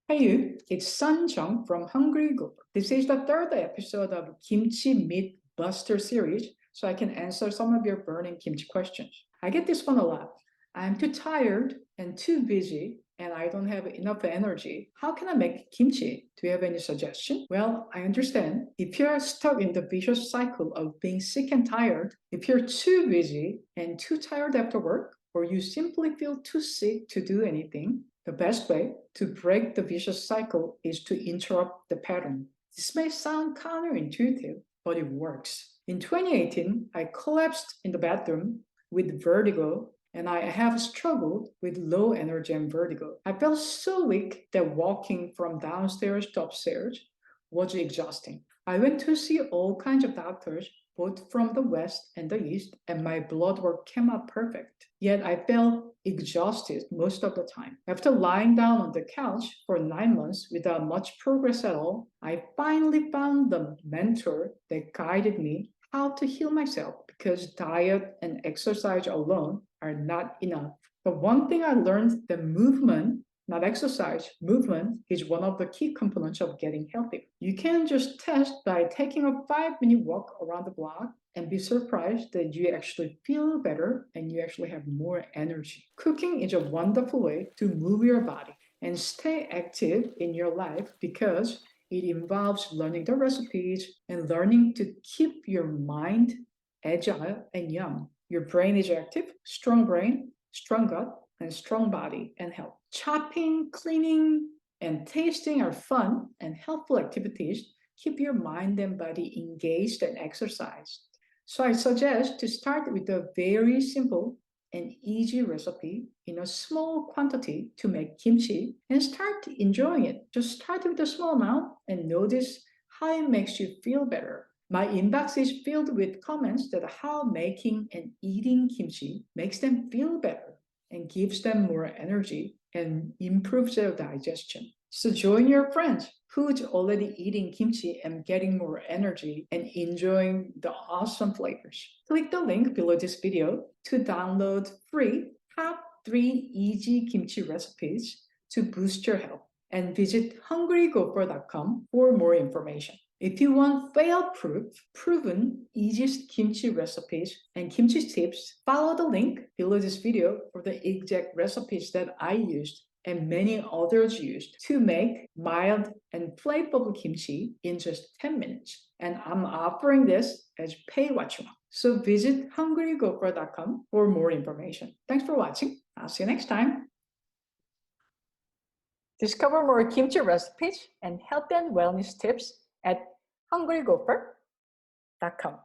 Hey you, it's Sun Chung from Hungry Gopher. This is the third episode of Kimchi Myth Buster series, so I can answer some of your burning kimchi questions. I get this one a lot. I'm too tired and too busy, and I don't have enough energy. How can I make kimchi? Do you have any suggestion? Well, I understand. If you're stuck in the vicious cycle of being sick and tired, if you're too busy and too tired after work, or you simply feel too sick to do anything, the best way to break the vicious cycle is to interrupt the pattern. This may sound counterintuitive, but it works. In 2018, I collapsed in the bathroom with vertigo, and I have struggled with low energy and vertigo. I felt so weak that walking from downstairs to upstairs was exhausting. I went to see all kinds of doctors, both from the West and the East, and my blood work came out perfect. Yet I felt exhausted most of the time. After lying down on the couch for 9 months without much progress at all, I finally found the mentor that guided me how to heal myself, because diet and exercise alone are not enough. The one thing I learned, that movement, not exercise, movement is one of the key components of getting healthy. You can just test by taking a 5-minute walk around the block and be surprised that you actually feel better and you actually have more energy. Cooking is a wonderful way to move your body and stay active in your life, because it involves learning the recipes and learning to keep your mind agile and young. Your brain is active, strong brain, strong gut, and strong body and health. Chopping, cleaning, and tasting are fun and helpful activities. Keep your mind and body engaged and exercised. So I suggest to start with a very simple and easy recipe in a small quantity to make kimchi and start enjoying it. Just start with a small amount and notice how it makes you feel better. My inbox is filled with comments that how making and eating kimchi makes them feel better and gives them more energy and improves their digestion. So join your friends who's already eating kimchi and getting more energy and enjoying the awesome flavors. Click the link below this video to download free top 3 easy kimchi recipes to boost your health, and visit 𝙒𝘼𝙏𝙃.com for more information. If you want fail-proof, proven, easiest kimchi recipes and kimchi tips, follow the link below this video for the exact recipes that I used and many others used to make mild and flavorful kimchi in just 10 minutes. And I'm offering this as pay what you want. So visit 𝙒𝘼𝙏𝙃.com for more information. Thanks for watching. I'll see you next time. Discover more kimchi recipes and health and wellness tips at 𝙒𝘼𝙏𝙃.com.